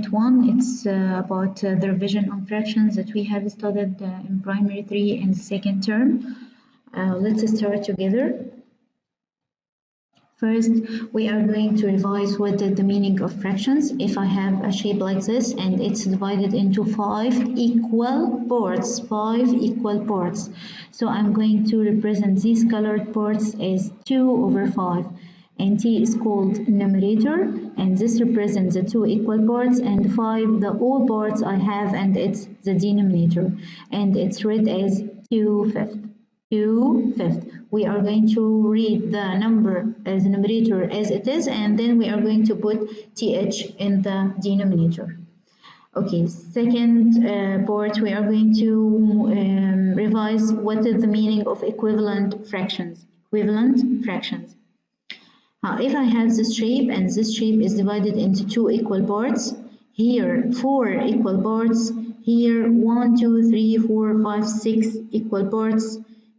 Unit 1. It's about the revision on fractions that we have studied in primary 3 in the second term. Let's start together. First, we are going to revise what is the meaning of fractions. If I have a shape like this and it's divided into 5 equal parts, so I'm going to represent these colored parts as 2 over 5. And t is called numerator, and this represents the 2 equal parts, and 5 the all parts I have, and it's the denominator, and it's read as 2/5. 2/5. We are going to read the number as the numerator as it is, and then we are going to put th in the denominator. Okay, second part, we are going to revise what is the meaning of equivalent fractions. If I have this shape and this shape is divided into 2 equal parts, here 4 equal parts, here 1, 2, 3, 4, 5, 6 equal parts,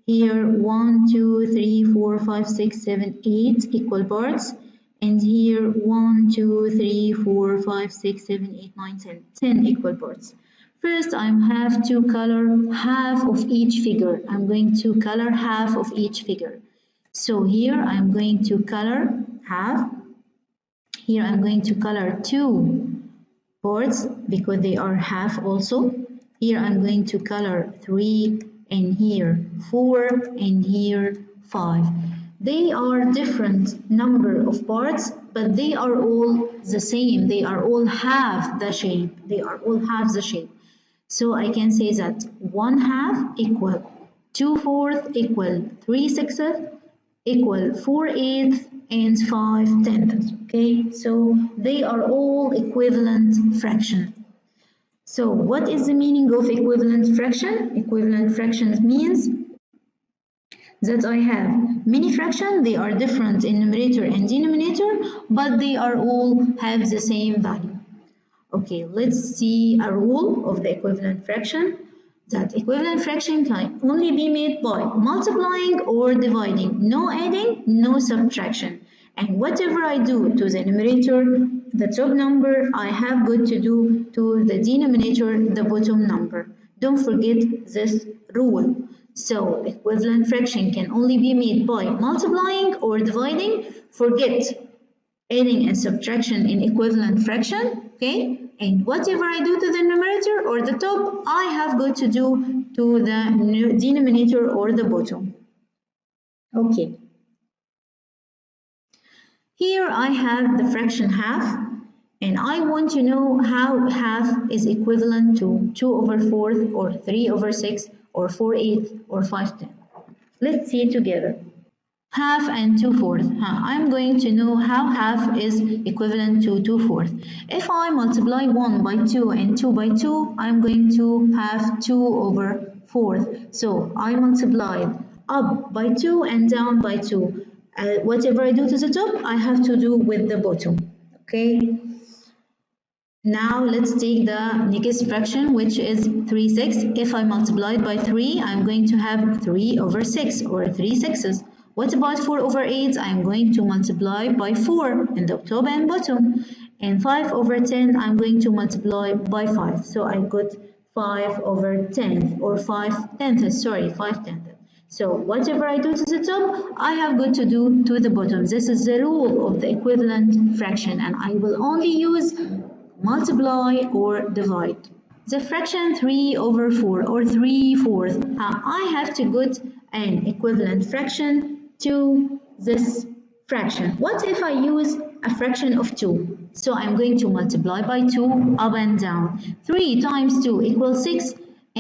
here 1, 2, 3, 4, 5, 6, 7, 8 equal parts, and here 1, 2, 3, 4, 5, 6, 7, 8, 9, 10 equal parts. First, I have to color half of each figure. I'm going to color half of each figure. So here I'm going to color half. Here I'm going to color 2 parts because they are half also. Here I'm going to color 3, and here 4, and here 5. They are different number of parts, but they are all the same. They are all half the shape. So I can say that 1/2 equal 2/4 equal 3/6 equal 4/8 and 5/10. Okay, so they are all equivalent fraction. So what is the meaning of equivalent fraction? Equivalent fractions means that I have many fractions. They are different in numerator and denominator, but they are all have the same value. Okay, let's see a rule of the equivalent fraction. That equivalent fraction can only be made by multiplying or dividing, no adding, no subtraction. And whatever I do to the numerator, the top number, I have got to do to the denominator, the bottom number. Don't forget this rule. So equivalent fraction can only be made by multiplying or dividing. Forget adding and subtraction in equivalent fraction, okay? And whatever I do to the numerator or the top, I have got to do to the denominator or the bottom. Okay. Here I have the fraction half, and I want to know how half is equivalent to 2 over 4 or 3 over 6 or 4/8 or 5/10. Let's see together. Half and 2/4. I'm going to know how half is equivalent to 2/4. If I multiply 1 by 2 and 2 by 2, I'm going to have 2 over 4. So I multiplied up by 2 and down by 2. Whatever I do to the top, I have to do with the bottom. Okay. Now let's take the next fraction, which is 3/6. If I multiply by 3, I'm going to have 3 over 6 or 3/6. What about 4 over 8? I'm going to multiply by 4 in the top and bottom. And 5 over 10, I'm going to multiply by 5. So I got 5 over 10 or 5/10, sorry, 5/10. So whatever I do to the top, I have got to do to the bottom. This is the rule of the equivalent fraction, and I will only use multiply or divide. The fraction 3 over 4 or 3/4, I have to get an equivalent fraction to this fraction. What if I use a fraction of 2? So I'm going to multiply by 2 up and down. 3 times 2 equals 6,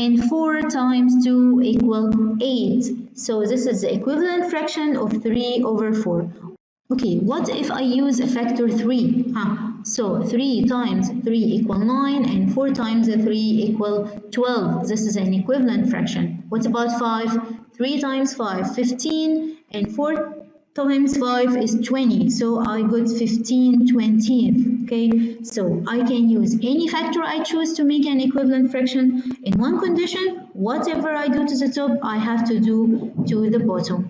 and 4 times 2 equal 8. So this is the equivalent fraction of 3 over 4. Okay, what if I use a factor 3? So 3 times 3 equal 9, and 4 times 3 equal 12. This is an equivalent fraction. What about 5? 3 times 5, 15, and 4 times 5 is 20. So I got 15/20. Okay, so I can use any factor I choose to make an equivalent fraction. In one condition, whatever I do to the top, I have to do to the bottom.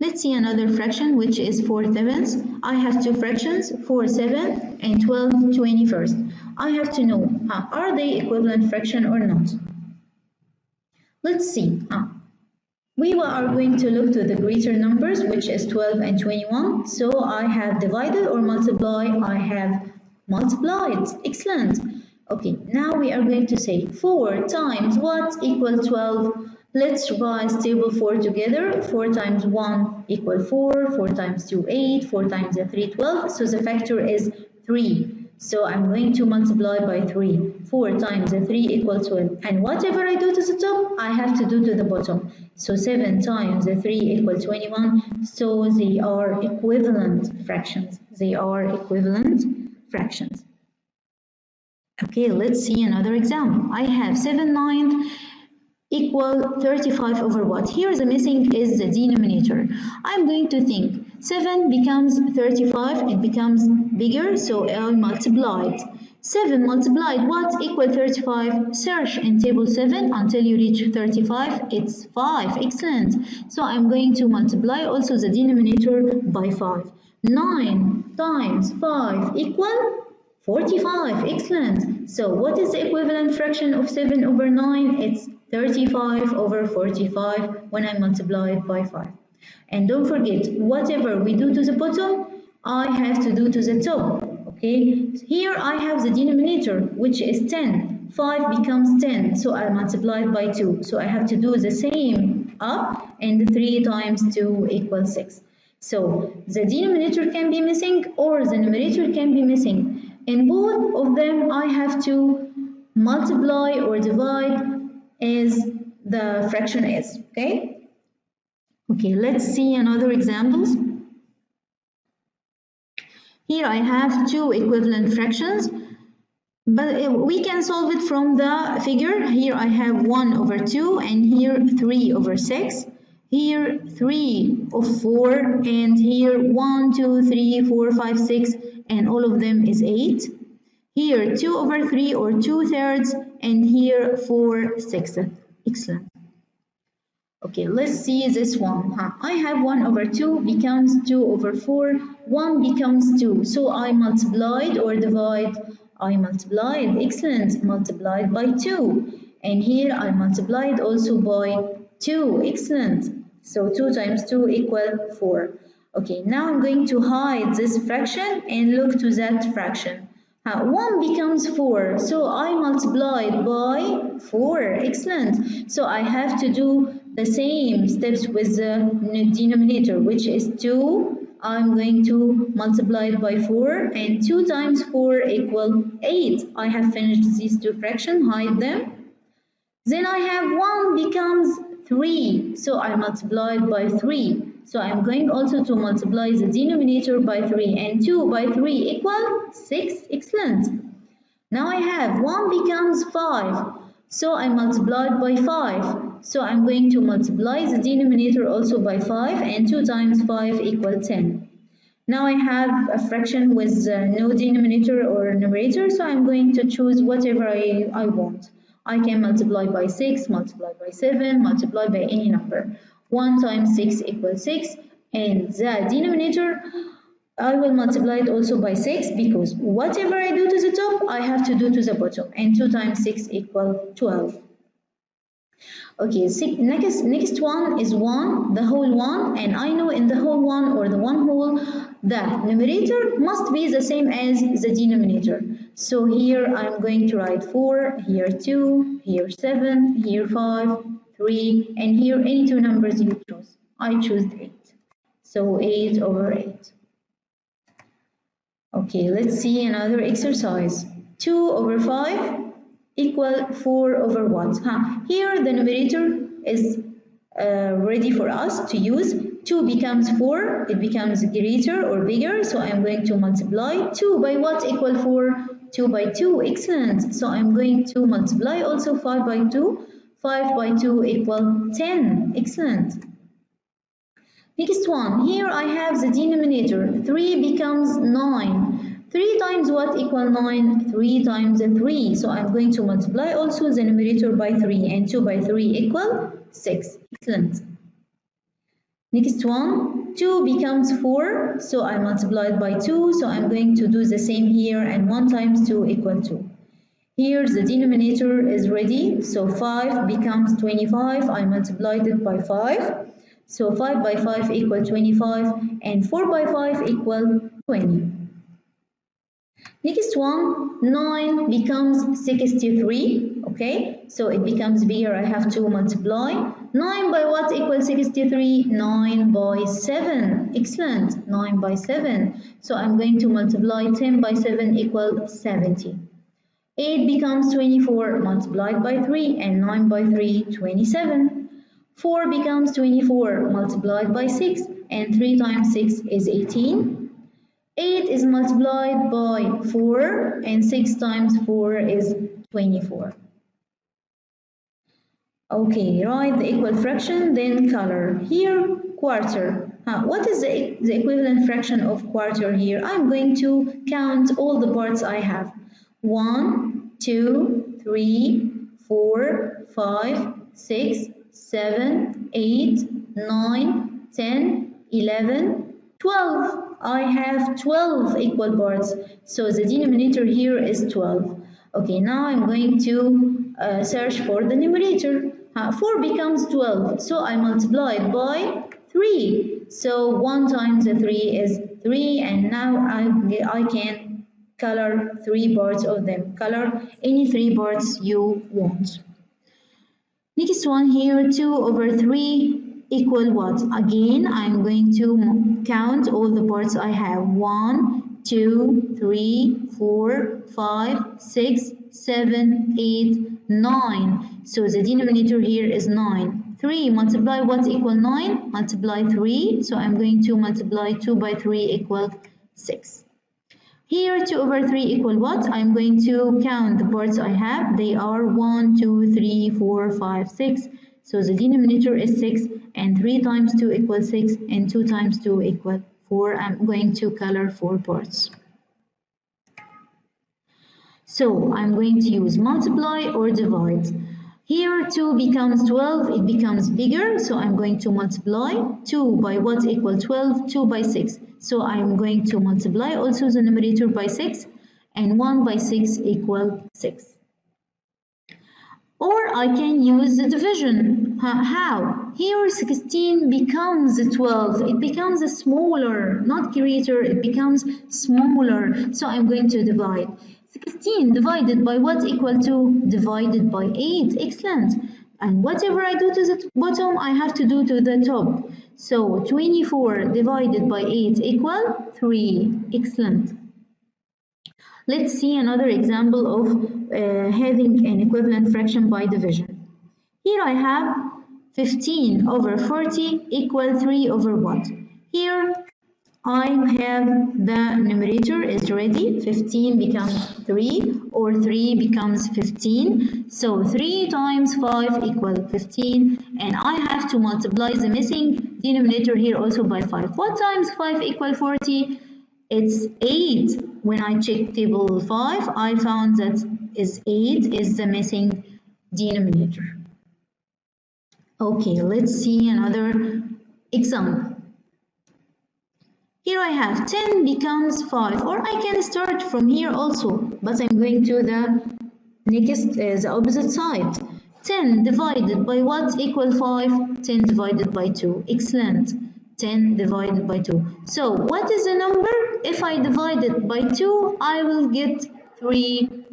Let's see another fraction, which is 4/7. I have two fractions, 4/7 and 12/21. I have to know, are they equivalent fraction or not? Let's see. We are going to look to the greater numbers, which is 12 and 21. So I have divided or multiplied. I have multiplied. Excellent. Okay, now we are going to say 4 times what equal 12. Let's revise table 4 together. 4 times 1 equal 4. 4 times 2, 8. 4 times 3, 12. So the factor is 3. So I'm going to multiply by 3. 4 times 3 equal 12. And whatever I do to the top, I have to do to the bottom. So 7 times 3 equal 21. So they are equivalent fractions. They are equivalent fractions. Okay, let's see another example. I have 7/9 equal 35 over what? Here the missing is the denominator. I'm going to think 7 becomes 35, it becomes bigger, so I multiplied. 7 multiplied what equal 35? Search in table 7 until you reach 35, it's 5. Excellent. So I'm going to multiply also the denominator by 5. 9 times 5 equal 45. Excellent. So what is the equivalent fraction of 7 over 9? It's 35 over 45 when I multiply it by 5. And don't forget, whatever we do to the bottom, I have to do to the top. Okay, here I have the denominator, which is 10. 5 becomes 10, so I multiply it by 2. So I have to do the same up, and 3 times 2 equals 6. So the denominator can be missing or the numerator can be missing. In both of them, I have to multiply or divide as the fraction is. Okay, let's see another examples. Here I have two equivalent fractions, but we can solve it from the figure. Here I have 1 over 2 and here 3 over 6. Here 3 of 4 and here 1, 2, 3, 4, 5, 6 and all of them is 8. Here 2 over 3 or 2/3 and here 4/6. Excellent. Okay, let's see this one. I have 1 over 2 becomes 2 over 4. 1 becomes 2. So I multiplied or divide. I multiplied. Excellent. Multiplied by 2. And here I multiplied also by 2. Excellent. So 2 times 2 equal 4. Okay, now I'm going to hide this fraction and look to that fraction. 1 becomes 4, so I multiplied by 4. Excellent. So I have to do the same steps with the denominator, which is 2. I'm going to multiply it by 4, and 2 times 4 equal 8. I have finished these two fractions, hide them. Then I have 1 becomes 3, so I multiplied by 3. So I'm going also to multiply the denominator by 3 and 2 by 3 equal 6. Excellent. Now I have 1 becomes 5. So I multiplied by 5. So I'm going to multiply the denominator also by 5 and 2 times 5 equal 10. Now I have a fraction with no denominator or numerator, so I'm going to choose whatever I want. I can multiply by 6, multiply by 7, multiply by any number. 1 times 6 equals 6, and the denominator I will multiply it also by 6 because whatever I do to the top I have to do to the bottom, and 2 times 6 equal 12. Okay, next one is 1, the whole 1, and I know in the whole 1 or the 1 whole that numerator must be the same as the denominator. So here I'm going to write 4, here 2, here 7, here 5, 3, and here any two numbers you choose. I choose 8. So 8 over 8. Okay, let's see another exercise. 2 over 5 equal 4 over what? Here the numerator is ready for us to use. 2 becomes 4, it becomes greater or bigger, so I'm going to multiply. 2 by what equal 4? 2 by 2, excellent. So I'm going to multiply also 5 by 2. 5 by 2 equal 10, excellent. Next one, here I have the denominator. 3 becomes 9. 3 times what equal 9? 3 times 3. So I'm going to multiply also the numerator by 3, and 2 by 3 equal 6. Excellent. Next one, 2 becomes 4, so I multiplied by 2, so I'm going to do the same here, and 1 times 2 equal 2. Here the denominator is ready, so 5 becomes 25, I multiplied it by 5. So 5 by 5 equal 25, and 4 by 5 equal 20. Next one, 9 becomes 63, okay? So it becomes bigger, I have to multiply. 9 by what equals 63? 9 by 7. Excellent, 9 by 7. So I'm going to multiply 10 by 7 equal 70. 8 becomes 24 multiplied by 3, and 9 by 3, 27. 4 becomes 24 multiplied by 6, and 3 times 6 is 18. 8 is multiplied by 4, and 6 times 4 is 24. Okay, write the equal fraction, then color. Here, quarter. What is the equivalent fraction of quarter here? I'm going to count all the parts I have. 1, 2, 3, 4, 5, 6, 7, 8, 9, 10, 11, 12. I have 12 equal parts, so the denominator here is 12. Okay, now I'm going to search for the numerator. 4 becomes 12, so I multiply it by 3. So 1 times 3 is 3, and now I can color 3 parts of them. Color any 3 parts you want. Next one here, 2 over 3 equal what? Again, I'm going to count all the parts I have. 1, 2, 3, 4, 5, 6, 7, 8, 9. So the denominator here is 9. 3 multiply what equal 9? Multiply 3. So I'm going to multiply 2 by 3 equal 6. Here 2 over 3 equal what? I'm going to count the parts I have. They are 1, 2, 3, 4, 5, 6. So the denominator is 6, and 3 times 2 equals 6, and 2 times 2 equal 4. I'm going to color 4 parts. So I'm going to use multiply or divide. Here 2 becomes 12, it becomes bigger, so I'm going to multiply. 2 by what equal 12? 2 by 6. So I'm going to multiply also the numerator by 6, and 1 by 6 equal 6. Or I can use the division. How? Here 16 becomes 12. It becomes smaller, not greater, it becomes smaller. So I'm going to divide. 16 divided by what equal to? Divided by 8. Excellent. And whatever I do to the bottom, I have to do to the top. So 24 divided by 8 equal 3. Excellent. Let's see another example of having an equivalent fraction by division. Here I have 15 over 40 equal 3 over what? Here I have the numerator is ready. 15 becomes 3, or 3 becomes 15. So 3 times 5 equal 15, and I have to multiply the missing denominator here also by 5. What times 5 equal 40? It's 8. When I check table 5, I found that is 8 is the missing denominator. Okay, let's see another example. Here I have 10 becomes 5, or I can start from here also, but I'm going to the next, the opposite side. 10 divided by what equal 5? 10 divided by 2. Excellent. 10 divided by 2. So what is the number? If I divide it by 2, I will get 3.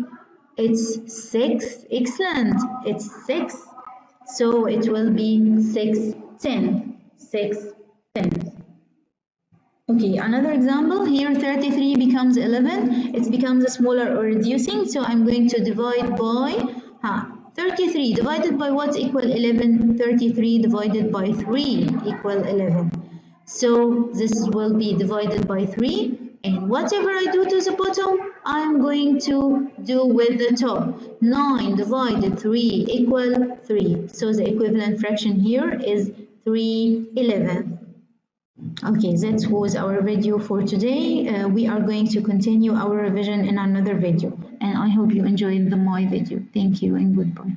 It's 6. Excellent. It's 6. So it will be 6, 10. 6, 10. Okay, another example. Here 33 becomes 11. It becomes smaller or reducing. So I'm going to divide by 33 divided by what equal 11? 33 divided by 3 equal 11. So this will be divided by 3. And whatever I do to the bottom, I'm going to do with the top. 9 divided 3 equal 3. So the equivalent fraction here is 3/11. Okay, that was our video for today. We are going to continue our revision in another video. And I hope you enjoyed my video. Thank you and goodbye.